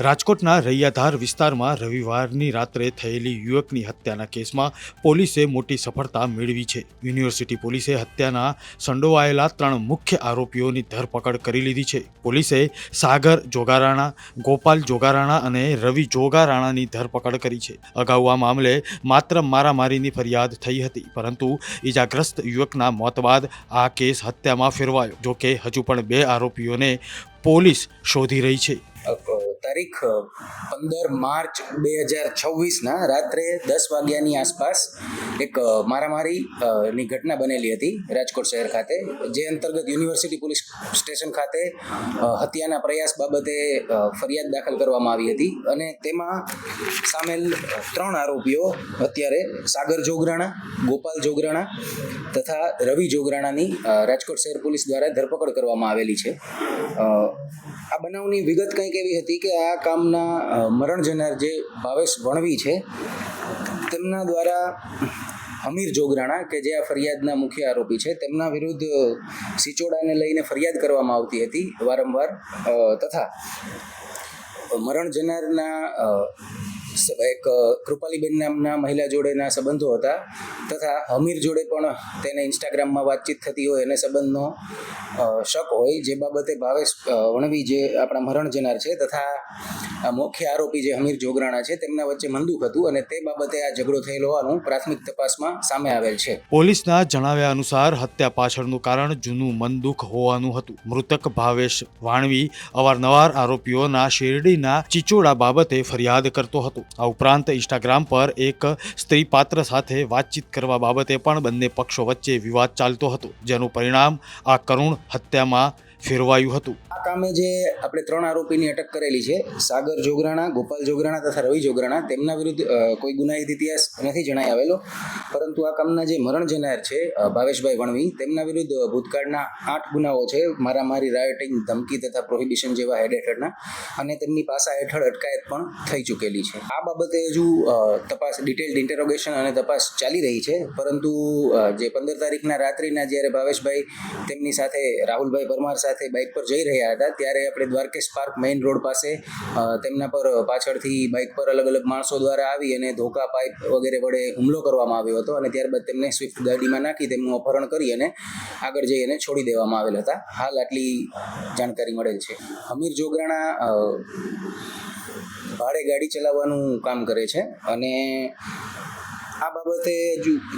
રાજકોટના રૈયાધાર વિસ્તારમાં રવિવારની રાત્રે થયેલી યુવકની હત્યાના કેસમાં પોલીસે મોટી સફળતા મેળવી છે. યુનિવર્સિટી પોલીસે હત્યાના સંડોવાયેલા 3 મુખ્ય આરોપીઓની ધરપકડ કરી લીધી છે. પોલીસે સાગર જોગારાણા, ગોપાલ જોગારાણા અને રવિ જોગારાણાની ધરપકડ કરી છે. અગાઉ આ મામલે માત્ર મારામારીની ફરિયાદ થઈ હતી, પરંતુ ઈજાગ્રસ્ત યુવકના મોત બાદ આ કેસ હત્યામાં ફેરવાયો. જોકે હજુ પણ 2 આરોપીઓને પોલીસ શોધી રહી છે. તારીખ 15 માર્ચ 2026ના રાત્રે 10 વાગ્યાની આસપાસ એક મારામારીની ઘટના બનેલી હતી રાજકોટ શહેર ખાતે, જે અંતર્ગત યુનિવર્સિટી પોલીસ સ્ટેશન ખાતે હત્યાના પ્રયાસ બાબતે ફરિયાદ દાખલ કરવામાં આવી હતી અને તેમાં સામેલ 3 આરોપીઓ અત્યારે સાગર જોગરાણા, ગોપાલ જોગરાણા તથા રવિ જોગરાણાની રાજકોટ શહેર પોલીસ દ્વારા ધરપકડ કરવામાં આવેલી છે. આ બનાવની વિગત કંઈક એવી હતી કે આ કામના મરણ જનાર જે ભાવેશ વણવી છે, તેમના દ્વારા હમીર જોગરાણા કે જે આ ફરિયાદના મુખ્ય આરોપી છે, તેમના વિરુદ્ધ સિચોડાને લઈને ફરિયાદ કરવામાં આવતી હતી વારંવાર, તથા મરણ જનારના એક કૃપાલીબેન નામના મહિલા જોડેના સંબંધો હતા તથા હમીર જોડે પણ તેને ઇન્સ્ટાગ્રામમાં વાતચીત થતી હોય અને સંબંધનો શક હોય, જે બાબતે ભાવેશ વણવી જે આપણા મરણ જનાર છે તથા મુખ્ય આરોપી જે હમીર જોગરાણા છે, તેમના વચ્ચે મંદુક હતું અને તે બાબતે આ ઝઘડો થયેલો હોવાનું પ્રાથમિક તપાસમાં સામે આવેલ છે. પોલીસના જણાવ્યા અનુસાર હત્યા પાછળનું કારણ જૂનું મનદુખ હોવાનું હતું. મૃતક ભાવેશ વાણવી અવારનવાર આરોપીઓના શેરડીના ચીચોડા બાબતે ફરિયાદ કરતો હતો. આ ઉપરાંત ઇન્સ્ટાગ્રામ પર એક સ્ત્રી પાત્ર સાથે વાતચીત કરવા બાબતે પણ બંને પક્ષો વચ્ચે વિવાદ ચાલતો હતો, જેનું પરિણામ આ કરુણ હત્યામાં ફેરવાયું હતું. આ કામે જે આપણે 3 આરોપીની અટક કરેલી છે, સાગર જોગરાણા, ગોપાલ જોગરાણા તથા રવિ જોગરાણા, તેમના વિરુદ્ધ કોઈ ગુનાહિત ઇતિહાસ નથી જણાઈ આવેલો, પરંતુ આ કામના જે મરણ જનાર છે ભાવેશભાઈ વણવી, તેમના વિરુદ્ધ ભૂતકાળના 8 ગુનાઓ છે, મારામારી, રાયોટિંગ, ધમકી તથા પ્રોહિબિશન જેવા હેડ હેઠળના, અને તેમની પાસા હેઠળ અટકાયત પણ થઈ ચૂકેલી છે. આ બાબતે હજુ તપાસ, ડિટેલ્ડ ઇન્ટેરોગેશન અને તપાસ ચાલી રહી છે, પરંતુ જે 15 તારીખના રાત્રિના જ્યારે ભાવેશભાઈ તેમની સાથે રાહુલભાઈ પરમાર સાથે બાઇક પર જઈ રહ્યા હતા, ત્યારે આપણે દ્વારકેશ પાર્ક મેઇન રોડ પાસે તેમના પર પાછળથી બાઇક પર અલગ અલગ માણસો દ્વારા આવી અને ધોકા, પાઇપ વગેરે વડે હુમલો કરવામાં આવ્યો હતો અને ત્યારબાદ તેમને સ્વિફ્ટ ગાડીમાં નાખી તેમનું અપહરણ કરી અને આગળ જઈ અને છોડી દેવામાં આવેલ હતા. હાલ આટલી જાણકારી મળેલ છે. હમીર જોગરાણા ભાડે ગાડી ચલાવવાનું કામ કરે છે અને આ બાબતે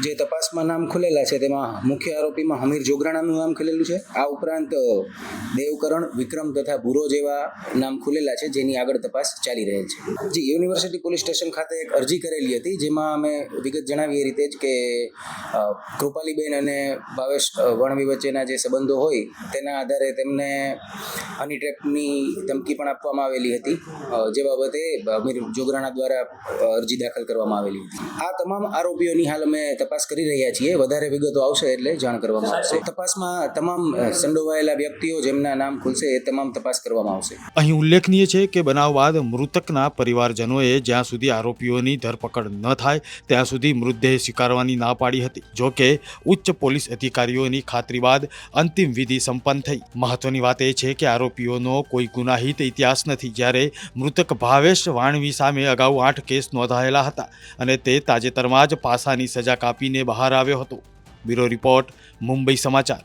જે તપાસમાં નામ ખુલેલા છે, તેમાં મુખ્ય આરોપીમાં હમીર જોગરાણાનું નામ ખુલેલું છે. આ ઉપરાંત દેવકરણ, વિક્રમ તથા ભૂરો જેવા નામ ખુલેલા છે, જેની આગળ તપાસ ચાલી રહેલ છે. જી, યુનિવર્સિટી પોલીસ સ્ટેશન ખાતે એક અરજી કરેલી હતી, જેમાં અમે વિગત જણાવી એ રીતે જ કે કૃપાલીબેન અને ભાવેશ વણવી વચ્ચેના જે સંબંધો હોય તેના આધારે તેમને હની ટ્રેપની ધમકી પણ આપવામાં આવેલી હતી, જે બાબતે હમીર જોગરાણા દ્વારા અરજી દાખલ કરવામાં આવેલી હતી. આ તમામ આરોપીઓની હાલ અમે તપાસ કરી રહ્યા છીએ. વધારે વિગતો આવશે એટલે જાણ કરવામાં આવશે. તપાસમાં તમામ સંડોવાયેલા વ્યક્તિઓ જેમના નામ ખુલશે એ તમામ તપાસ કરવામાં આવશે. અહીં ઉલ્લેખનીય છે કે બનાવ બાદ મૃતકના પરિવારજનોએ જ્યાં સુધી આરોપીઓની ધરપકડ ન થાય ત્યાં સુધી મૃતદેહ સ્વીકારવાની ના પાડી હતી. જોકે ઉચ્ચ પોલીસ અધિકારીઓની ખાતરી બાદ અંતિમ વિધિ સંપન્ન થઈ. મહત્વની વાત એ છે કે આરોપીઓનો કોઈ ગુનાહિત ઇતિહાસ નથી, જ્યારે મૃતક ભાવેશ વાણવી સામે અગાઉ 8 કેસ નોંધાયેલા હતા અને તે તાજેતરમાં જ પાસાની સજા કાપીને બહાર આવ્યો હતો. બ્યુરો રિપોર્ટ, મુંબઈ સમાચાર.